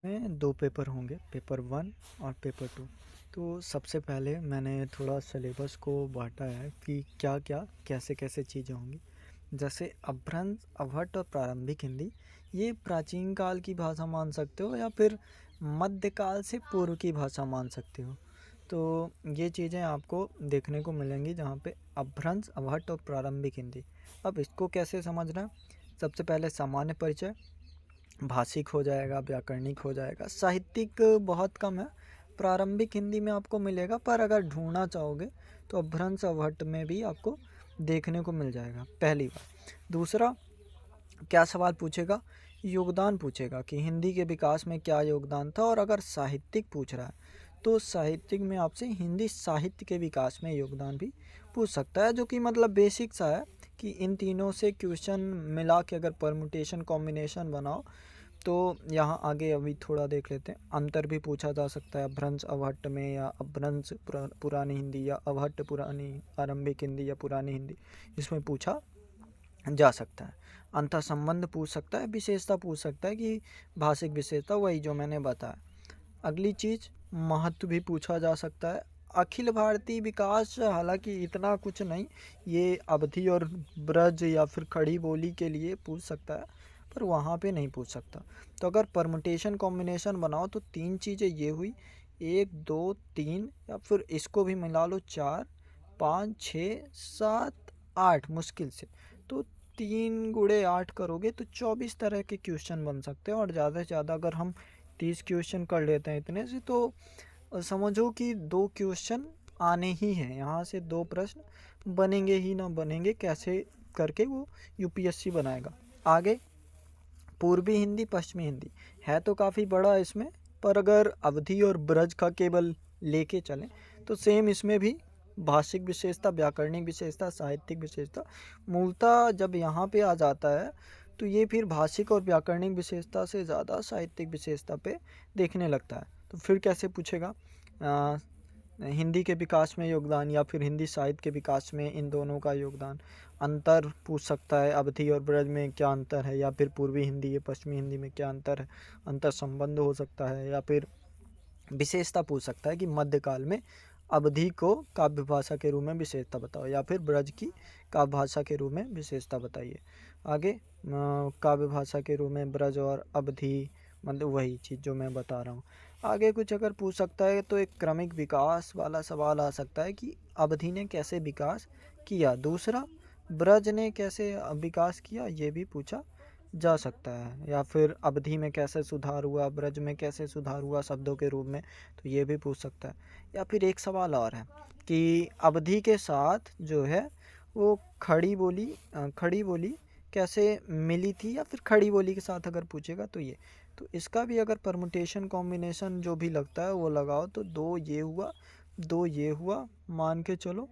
में 2 पेपर होंगे, पेपर 1 और पेपर 2। तो सबसे पहले मैंने थोड़ा सिलेबस को बाँटा है कि क्या-क्या, कैसे-कैसे चीज़ें होंगी। जैसे अपभ्रंश, अवहट्ठ और प्रारंभिक हिंदी, ये प्राचीन काल की भाषा मान सकते हो या फिर मध्यकाल से पूर्व की भाषा मान सकते हो। तो ये चीज़ें आपको देखने को मिलेंगी जहाँ पे अपभ्रंश, अवहट्ठ और प्रारंभिक हिंदी। अब इसको कैसे समझना है? सबसे पहले सामान्य परिचय, भाषिक हो जाएगा, व्याकरणिक हो जाएगा, साहित्यिक बहुत कम है, प्रारंभिक हिंदी में आपको मिलेगा, पर अगर ढूंढना चाहोगे तो अपभ्रंश अवहट्ठ में भी आपको देखने को मिल जाएगा, पहली बात। दूसरा, क्या सवाल पूछेगा? योगदान पूछेगा कि हिंदी के विकास में क्या योगदान था, और अगर साहित्यिक पूछ रहा है तो साहित्यिक में आपसे हिंदी साहित्य के विकास में योगदान भी पूछ सकता है, जो कि मतलब बेसिक सा है कि इन तीनों से क्वेश्चन मिला के अगर परमुटेशन कॉम्बिनेशन बनाओ तो यहाँ आगे अभी थोड़ा देख लेते हैं। अंतर भी पूछा जा सकता है अपभ्रंश अवहट्ठ में, या अपभ्रंश पुरानी हिंदी, या अवहट्ठ पुरानी आरंभिक हिंदी, या पुरानी हिंदी, इसमें पूछा जा सकता है। अंतर संबंध पूछ सकता है, विशेषता पूछ सकता है कि भाषिक विशेषता, वही जो मैंने बताया। अगली चीज़, महत्व भी पूछा जा सकता है। अखिल भारतीय विकास हालांकि इतना कुछ नहीं, ये अवधि और ब्रज या फिर खड़ी बोली के लिए पूछ सकता है, पर वहाँ पे नहीं पूछ सकता। तो अगर परमुटेशन कॉम्बिनेशन बनाओ तो 3 चीज़ें ये हुई, 1 2 3, या फिर इसको भी मिला लो 4 5 6 7 8 मुश्किल से। तो 3 गुणे 8 करोगे तो 24 तरह के क्वेश्चन बन सकते हैं, और ज़्यादा से ज़्यादा अगर हम 30 क्वेश्चन कर लेते हैं इतने से, तो समझो कि 2 क्वेश्चन आने ही हैं, यहाँ से 2 प्रश्न बनेंगे ही ना बनेंगे, कैसे करके वो यूपीएससी बनाएगा। आगे, पूर्वी हिंदी, पश्चिमी हिंदी है तो काफ़ी बड़ा इसमें, पर अगर अवधि और ब्रज का केवल लेके चलें तो सेम इसमें भी भाषिक विशेषता, व्याकरणिक विशेषता, साहित्यिक विशेषता, मूलतः जब यहाँ पे आ जाता है तो ये फिर भाषिक और व्याकरणिक विशेषता से ज़्यादा साहित्यिक विशेषता पे देखने लगता है। तो फिर कैसे पूछेगा? हिंदी के विकास में योगदान, या फिर हिंदी साहित्य के विकास में इन दोनों का योगदान। अंतर पूछ सकता है, अवधि और ब्रज में क्या अंतर है, या फिर पूर्वी हिंदी या पश्चिमी हिंदी में क्या अंतर है, अंतर संबंध हो सकता है। या फिर विशेषता पूछ सकता है कि मध्यकाल में अवधि को काव्य भाषा के रूप में विशेषता बताओ, या फिर ब्रज की काव्य भाषा के रूप में विशेषता बताइए। आगे, काव्य भाषा के रूप में ब्रज और अवधि, मतलब वही चीज़ जो मैं बता रहा हूँ। आगे कुछ अगर पूछ सकता है तो एक क्रमिक विकास वाला सवाल आ सकता है कि अवधि ने कैसे विकास किया। दूसरा, ब्रज ने कैसे विकास किया, ये भी पूछा जा सकता है। या फिर अवधि में कैसे सुधार हुआ, ब्रज में कैसे सुधार हुआ शब्दों के रूप में, तो ये भी पूछ सकता है। या फिर एक सवाल और है कि अवधि के साथ जो है वो खड़ी बोली कैसे मिली थी, या फिर खड़ी बोली के साथ अगर पूछेगा तो ये। तो इसका भी अगर परमुटेशन कॉम्बिनेशन जो भी लगता है वो लगाओ तो 2 ये हुआ, 2 ये हुआ, मान के चलो।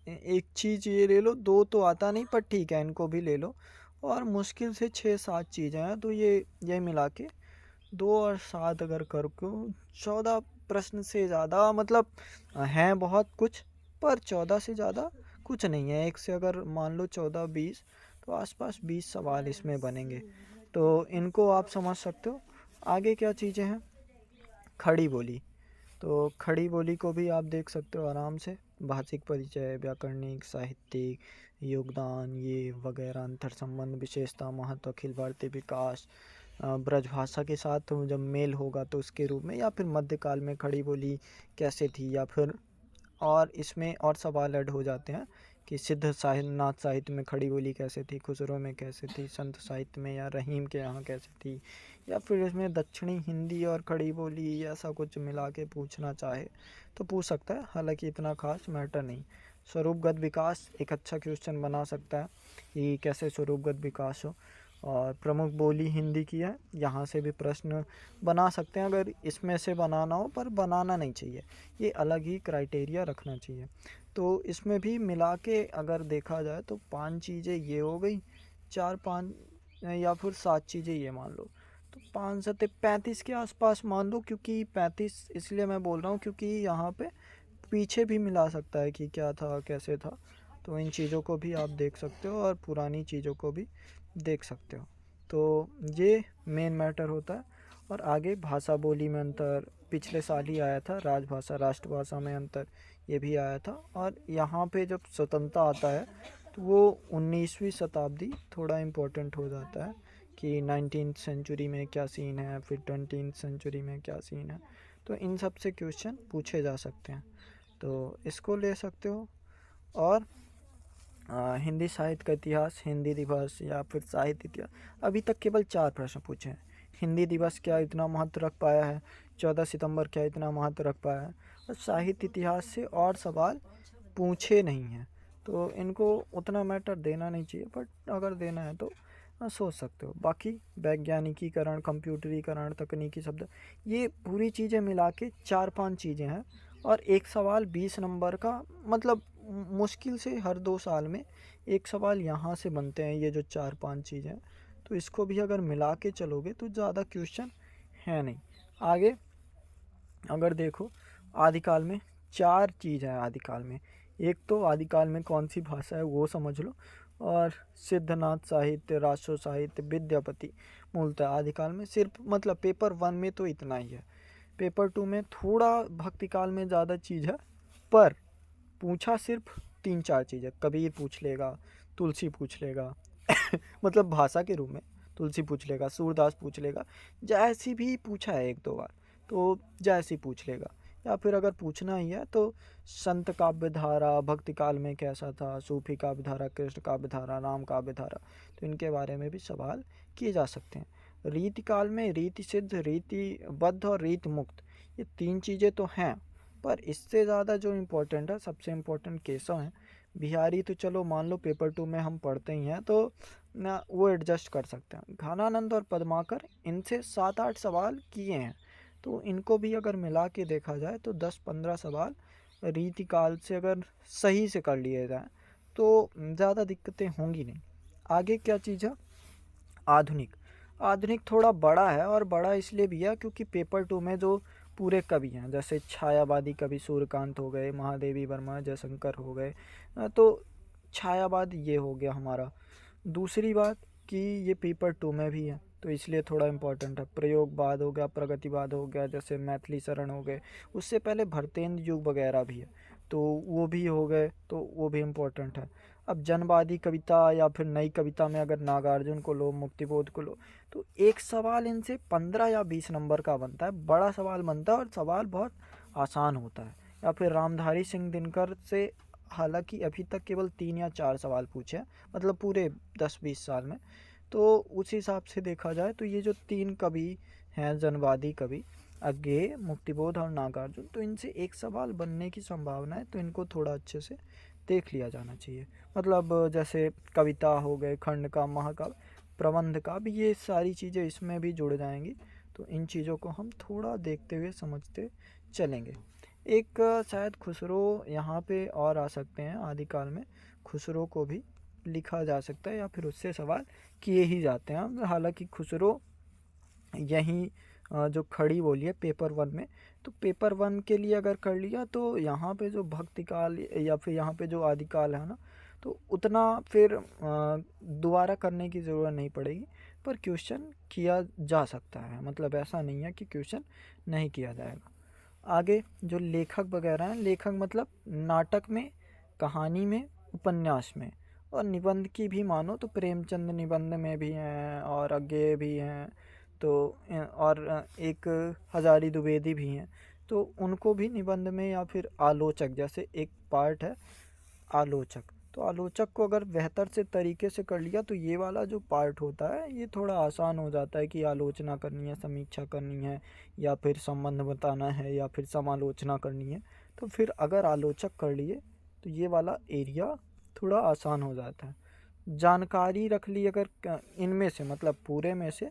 एक चीज़ ये ले लो, 2 तो आता नहीं पर ठीक है इनको भी ले लो, और मुश्किल से 6-7 चीज़ें हैं, तो ये मिला के 2 और 7 अगर कर को 14 प्रश्न से ज़्यादा, मतलब हैं बहुत कुछ, पर 14 से ज़्यादा कुछ नहीं है। एक से अगर मान लो 14-20, तो आसपास 20 सवाल इसमें बनेंगे, तो इनको आप समझ सकते हो। आगे क्या चीज़ें हैं? खड़ी बोली। तो खड़ी बोली को भी आप देख सकते हो आराम से, भाषिक परिचय, व्याकरणिक, साहित्यिक, योगदान, ये वगैरह, अंतर संबंध, विशेषता, महत्व, अखिल भारतीय विकास, ब्रज भाषा के साथ तो जब मेल होगा तो उसके रूप में, या फिर मध्यकाल में खड़ी बोली कैसे थी, या फिर और इसमें और सवाल ऐड हो जाते हैं कि सिद्ध साहित्य, नाथ साहित्य में खड़ी बोली कैसे थी, खुसरो में कैसे थी, संत साहित्य में या रहीम के यहाँ कैसे थी, या फिर इसमें दक्षिणी हिंदी और खड़ी बोली ऐसा कुछ मिला के पूछना चाहे तो पूछ सकता है, हालांकि इतना खास मैटर नहीं। स्वरूपगत विकास एक अच्छा क्वेश्चन बना सकता है कि कैसे स्वरूपगत विकास हो। और प्रमुख बोली हिंदी की है, यहाँ से भी प्रश्न बना सकते हैं अगर इसमें से बनाना हो, पर बनाना नहीं चाहिए, ये अलग ही क्राइटेरिया रखना चाहिए। तो इसमें भी मिला के अगर देखा जाए तो 5 चीज़ें ये हो गई, 4-5 या फिर 7 चीज़ें ये मान लो, तो 5 सत्ते 35 के आसपास मान लो, क्योंकि 35 इसलिए मैं बोल रहा हूँ क्योंकि यहाँ पे पीछे भी मिला सकता है कि क्या था कैसे था, तो इन चीज़ों को भी आप देख सकते हो और पुरानी चीज़ों को भी देख सकते हो। तो ये मेन मैटर होता है। और आगे भाषा बोली में अंतर पिछले साल ही आया था, राजभाषा राष्ट्रभाषा में अंतर ये भी आया था। और यहाँ पे जब स्वतंत्रता आता है तो वो 19वीं शताब्दी थोड़ा इम्पोर्टेंट हो जाता है कि 19th सेंचुरी में क्या सीन है, फिर 20th सेंचुरी में क्या सीन है। तो इन सब से क्वेश्चन पूछे जा सकते हैं, तो इसको ले सकते हो। और हिंदी साहित्य का इतिहास, हिंदी दिवस या फिर साहित्य इतिहास, अभी तक केवल 4 प्रश्न पूछे हैं। हिंदी दिवस क्या इतना महत्व रख पाया है, 14 सितंबर क्या इतना महत्व रख पाया है, और साहित्य इतिहास से और सवाल पूछे नहीं हैं। तो इनको उतना मैटर देना नहीं चाहिए, बट अगर देना है तो सोच सकते हो। बाकी वैज्ञानिकीकरण, कंप्यूटरीकरण, तकनीकी शब्द, ये पूरी चीज़ें मिला के 4-5 चीज़ें हैं। और एक सवाल 20 नंबर का, मतलब मुश्किल से हर 2 साल में एक सवाल यहाँ से बनते हैं, ये जो 4-5 चीज़ें। तो इसको भी अगर मिला के चलोगे तो ज़्यादा क्वेश्चन है नहीं। आगे अगर देखो, आदिकाल में 4 चीज़ है आदिकाल में। एक तो आदिकाल में कौन सी भाषा है वो समझ लो, और सिद्धनाथ साहित्य, राष्ट्र साहित्य, विद्यापति। मूलतः आदिकाल में सिर्फ, मतलब पेपर 1 में तो इतना ही है। पेपर 2 में थोड़ा भक्ति काल में ज़्यादा चीज़ है, पर पूछा सिर्फ 3-4 चीज़ है। कबीर पूछ लेगा, तुलसी पूछ लेगा मतलब भाषा के रूप में तुलसी पूछ लेगा, सूरदास पूछ लेगा, जैसी भी पूछा है 1-2 बार, तो जैसी पूछ लेगा। या फिर अगर पूछना ही है तो संत काव्य धारा भक्ति काल में कैसा था, सूफी काव्य धारा, कृष्ण काव्य धारा, राम काव्य धारा, तो इनके बारे में भी सवाल किए जा सकते हैं। रीति काल में रीति सिद्ध, रीति बद्ध और रीति मुक्त, ये 3 चीज़ें तो हैं, पर इससे ज़्यादा जो इम्पोर्टेंट है, सबसे इम्पोर्टेंट केशव हैं। बिहारी तो चलो मान लो पेपर 2 में हम पढ़ते ही हैं, तो ना वो एडजस्ट कर सकते हैं। घनानंद और पद्माकर, इनसे 7-8 सवाल किए हैं, तो इनको भी अगर मिला के देखा जाए तो 10-15 सवाल रीतिकाल से अगर सही से कर लिए जाए तो ज़्यादा दिक्कतें होंगी नहीं। आगे क्या चीज़ है, आधुनिक। आधुनिक थोड़ा बड़ा है, और बड़ा इसलिए भी है क्योंकि पेपर 2 में जो पूरे कवि हैं, जैसे छायावादी कवि सूर्यकांत हो गए, महादेवी वर्मा, जयशंकर हो गए, तो छायावाद ये हो गया हमारा। दूसरी बात कि ये पेपर 2 में भी है, तो इसलिए थोड़ा इम्पोर्टेंट है। प्रयोगवाद हो गया, प्रगतिवाद हो गया, जैसे मैथिली शरण हो गए, उससे पहले भरतेंद्र युग वगैरह भी है, तो वो भी हो गए, तो वो भी इम्पोर्टेंट है। अब जनवादी कविता या फिर नई कविता में अगर नागार्जुन को लो, मुक्तिबोध को लो, तो एक सवाल इनसे 15 या 20 नंबर का बनता है, बड़ा सवाल बनता है, और सवाल बहुत आसान होता है। या फिर रामधारी सिंह दिनकर से हालांकि अभी तक केवल 3 या 4 सवाल पूछे हैं, मतलब पूरे 10-20 साल में। तो उस हिसाब से देखा जाए तो ये जो 3 कवि हैं, जनवादी कवि, अज्ञेय, मुक्तिबोध और नागार्जुन, तो इनसे एक सवाल बनने की संभावना है, तो इनको थोड़ा अच्छे से देख लिया जाना चाहिए। मतलब जैसे कविता हो गए, खंड का, महाकाव्य, प्रबंध का भी, ये सारी चीज़ें इसमें भी जुड़ जाएंगी, तो इन चीज़ों को हम थोड़ा देखते हुए समझते चलेंगे। एक शायद खुसरो यहाँ पे और आ सकते हैं, आदिकाल में खुसरो को भी लिखा जा सकता है या फिर उससे सवाल किए ही जाते हैं। हालांकि खुसरो यहीं जो खड़ी बोली है पेपर 1 में, तो पेपर 1 के लिए अगर कर लिया तो यहाँ पे जो भक्ति काल या फिर यहाँ पे जो आदिकाल है ना, तो उतना फिर दोबारा करने की ज़रूरत नहीं पड़ेगी, पर क्वेश्चन किया जा सकता है। मतलब ऐसा नहीं है कि क्वेश्चन नहीं किया जाएगा। आगे जो लेखक वगैरह हैं, लेखक मतलब नाटक में, कहानी में, उपन्यास में, और निबंध की भी मानो तो प्रेमचंद निबंध में भी हैं, और अज्ञेय भी हैं, तो और एक हजारी द्विवेदी भी हैं, तो उनको भी निबंध में, या फिर आलोचक, जैसे एक पार्ट है आलोचक, तो आलोचक को अगर बेहतर से तरीके से कर लिया तो ये वाला जो पार्ट होता है ये थोड़ा आसान हो जाता है कि आलोचना करनी है, समीक्षा करनी है, या फिर संबंध बताना है, या फिर समालोचना करनी है। तो फिर अगर आलोचक कर लिए तो ये वाला एरिया थोड़ा आसान हो जाता है। जानकारी रख ली अगर इनमें से, मतलब पूरे में से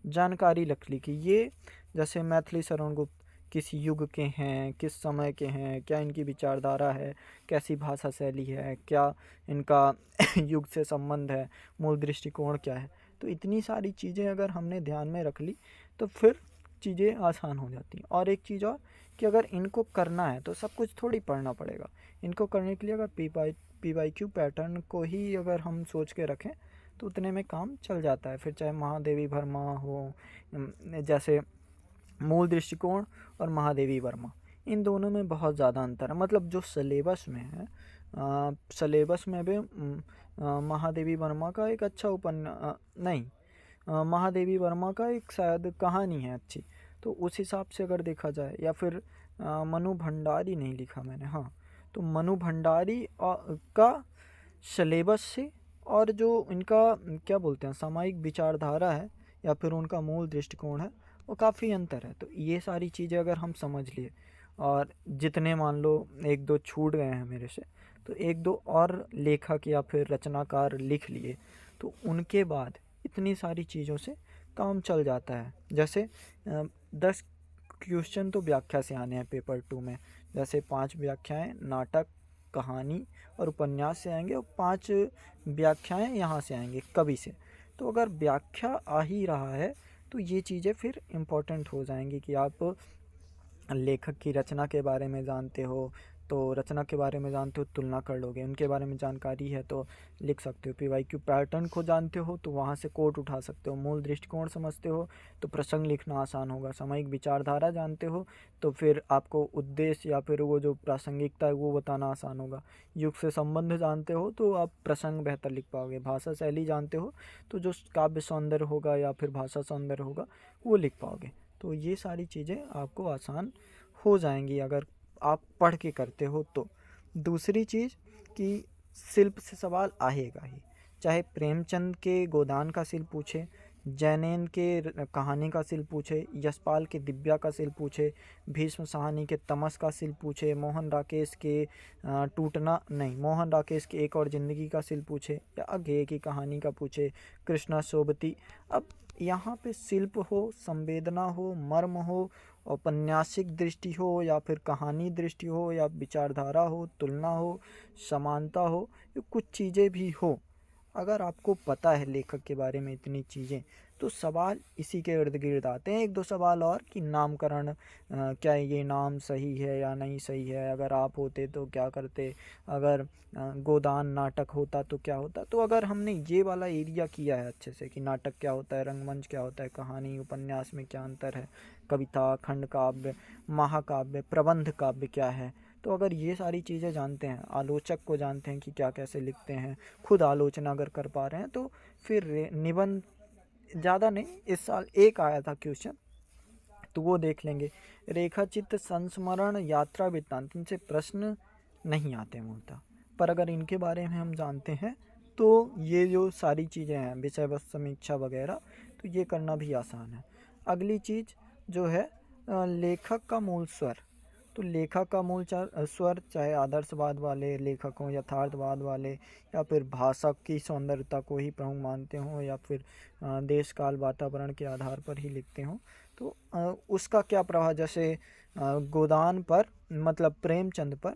जानकारी रख ली कि ये, जैसे मैथिली शरण गुप्त किस युग के हैं, किस समय के हैं, क्या इनकी विचारधारा है, कैसी भाषा शैली है, क्या इनका युग से संबंध है, मूल दृष्टिकोण क्या है, तो इतनी सारी चीज़ें अगर हमने ध्यान में रख ली तो फिर चीज़ें आसान हो जाती हैं। और एक चीज़ और कि अगर इनको करना है तो सब कुछ थोड़ी पढ़ना पड़ेगा। इनको करने के लिए अगर पी वाई क्यू पैटर्न को ही अगर हम सोच के रखें तो उतने में काम चल जाता है। फिर चाहे महादेवी वर्मा हो, जैसे मूल दृष्टिकोण और महादेवी वर्मा, इन दोनों में बहुत ज़्यादा अंतर है। मतलब जो सिलेबस में है, सिलेबस में भी महादेवी वर्मा का एक अच्छा नहीं, महादेवी वर्मा का एक शायद कहानी है अच्छी, तो उस हिसाब से अगर देखा जाए, या फिर मनु भंडारी नहीं लिखा मैंने, हाँ, तो मनु भंडारी का सिलेबस से और जो इनका क्या बोलते हैं सामायिक विचारधारा है या फिर उनका मूल दृष्टिकोण है, वो काफ़ी अंतर है। तो ये सारी चीज़ें अगर हम समझ लिए, और जितने मान लो एक दो छूट गए हैं मेरे से, तो एक दो और लेखक या फिर रचनाकार लिख लिए, तो उनके बाद इतनी सारी चीज़ों से काम चल जाता है। जैसे 10 क्वेश्चन तो व्याख्या से आने हैं पेपर 2 में, जैसे 5 व्याख्याएं नाटक, कहानी और उपन्यास से आएंगे, और 5 व्याख्याएं यहाँ से आएंगे, कवि से। तो अगर व्याख्या आ ही रहा है तो ये चीज़ें फिर इम्पोर्टेंट हो जाएंगी कि आप लेखक की रचना के बारे में जानते हो, तो रचना के बारे में जानते हो, तुलना कर लोगे, उनके बारे में जानकारी है तो लिख सकते हो। पीवाईक्यू पैटर्न को जानते हो तो वहाँ से कोट उठा सकते हो। मूल दृष्टिकोण समझते हो तो प्रसंग लिखना आसान होगा। सामयिक विचारधारा जानते हो तो फिर आपको उद्देश्य या फिर वो जो प्रासंगिकता है वो बताना आसान होगा। युग से संबंध जानते हो तो आप प्रसंग बेहतर लिख पाओगे। भाषा शैली जानते हो तो जो काव्य सौंदर्य होगा या फिर भाषा सौंदर्य होगा वो लिख पाओगे। तो ये सारी चीज़ें आपको आसान हो जाएंगी अगर आप पढ़ के करते हो तो। दूसरी चीज़ कि शिल्प से सवाल आएगा ही, चाहे प्रेमचंद के गोदान का शिल्प पूछे, जैनेन के कहानी का शिल्प पूछे, यशपाल के दिव्या का शिल्प पूछे, भीष्म साहनी के तमस का शिल्प पूछे, मोहन राकेश के एक और ज़िंदगी का शिल्प पूछे, या अज्ञेय की कहानी का पूछे, कृष्णा सोबती। अब यहाँ पे शिल्प हो, संवेदना हो, मर्म हो, औपन्यासिक दृष्टि हो या फिर कहानी दृष्टि हो या विचारधारा हो, तुलना हो, समानता हो, ये कुछ चीज़ें भी हो, अगर आपको पता है लेखक के बारे में इतनी चीज़ें, तो सवाल इसी के इर्द गिर्द आते हैं। एक दो सवाल और कि नामकरण, क्या ये नाम सही है या नहीं सही है, अगर आप होते तो क्या करते, अगर गोदान नाटक होता तो क्या होता। तो अगर हमने ये वाला एरिया किया है अच्छे से कि नाटक क्या होता है, रंगमंच क्या होता है, कहानी उपन्यास में क्या अंतर है, कविता, खंड काव्य, महाकाव्य, प्रबंध काव्य क्या है, तो अगर ये सारी चीज़ें जानते हैं, आलोचक को जानते हैं कि क्या कैसे लिखते हैं, खुद आलोचना अगर कर पा रहे हैं, तो फिर निबंध ज़्यादा नहीं, इस साल एक आया था क्वेश्चन तो वो देख लेंगे। रेखाचित्र, संस्मरण, यात्रा वृत्तांत, इनसे प्रश्न नहीं आते मूलतः, पर अगर इनके बारे में हम जानते हैं तो ये जो सारी चीज़ें हैं, विषय वस्तु समीक्षा वगैरह, तो ये करना भी आसान है। अगली चीज़ जो है लेखक का मूल स्वर। तो लेखक का मूल स्वर, चाहे आदर्शवाद वाले लेखक हों, यथार्थवाद वाले, या फिर भाषा की सौंदर्यता को ही प्रमुख मानते हों, या फिर देश काल वातावरण के आधार पर ही लिखते हों, तो उसका क्या प्रभाव, जैसे गोदान पर मतलब प्रेमचंद पर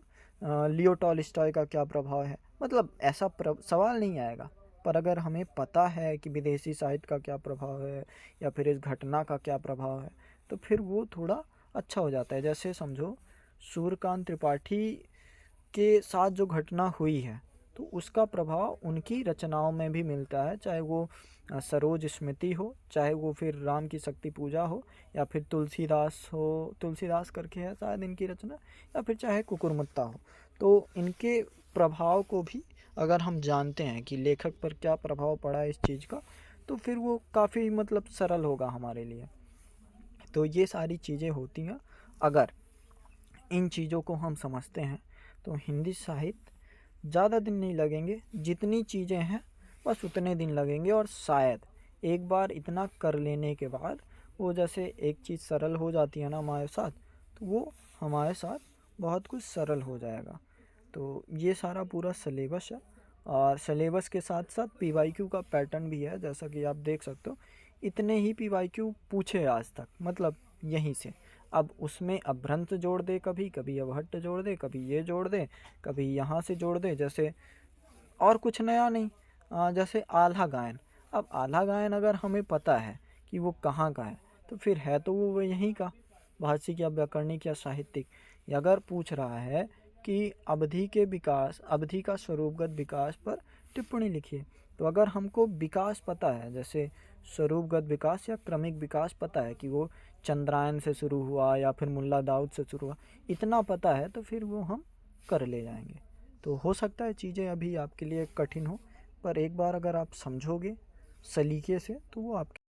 लियो टॉलस्टॉय का क्या प्रभाव है, मतलब ऐसा सवाल नहीं आएगा। पर अगर हमें पता है कि विदेशी साहित्य का क्या प्रभाव है या फिर इस घटना का क्या प्रभाव है, तो फिर वो थोड़ा अच्छा हो जाता है। जैसे समझो सूर्यकांत त्रिपाठी के साथ जो घटना हुई है, तो उसका प्रभाव उनकी रचनाओं में भी मिलता है, चाहे वो सरोज स्मृति हो, चाहे वो फिर राम की शक्ति पूजा हो, या फिर तुलसीदास हो, तुलसीदास करके है शायद इनकी रचना, या फिर चाहे कुकुरमुत्ता हो। तो इनके प्रभाव को भी अगर हम जानते हैं कि लेखक पर क्या प्रभाव पड़ा है इस चीज़ का, तो फिर वो काफ़ी मतलब सरल होगा हमारे लिए। तो ये सारी चीज़ें होती हैं। अगर इन चीज़ों को हम समझते हैं तो हिंदी साहित्य ज़्यादा दिन नहीं लगेंगे, जितनी चीज़ें हैं बस उतने दिन लगेंगे। और शायद एक बार इतना कर लेने के बाद वो जैसे एक चीज़ सरल हो जाती है ना हमारे साथ, तो वो हमारे साथ बहुत कुछ सरल हो जाएगा। तो ये सारा पूरा सिलेबस है, और सिलेबस के साथ साथ पीवाईक्यू का पैटर्न भी है, जैसा कि आप देख सकते हो। इतने ही पीवाईक्यू पूछे आज तक, मतलब यहीं से। अब उसमें अभ्रंश जोड़ दे, कभी कभी अवहट्ट जोड़ दे, कभी ये जोड़ दे, कभी यहाँ से जोड़ दे, जैसे और कुछ नया नहीं। जैसे आल्हा गायन, अब आल्हा गायन अगर हमें पता है कि वो कहाँ का है, तो फिर है तो वो यहीं का, भाषिक या व्याकरणिक या साहित्यिक। अगर पूछ रहा है कि अवधि के विकास, अवधि का स्वरूपगत विकास पर टिप्पणी लिखिए, तो अगर हमको विकास पता है, जैसे स्वरूपगत विकास या क्रमिक विकास पता है कि वो चंद्रायन से शुरू हुआ या फिर मुल्ला दाऊद से शुरू हुआ, इतना पता है तो फिर वो हम कर ले जाएंगे। तो हो सकता है चीज़ें अभी आपके लिए कठिन हो, पर एक बार अगर आप समझोगे सलीके से तो वो आपके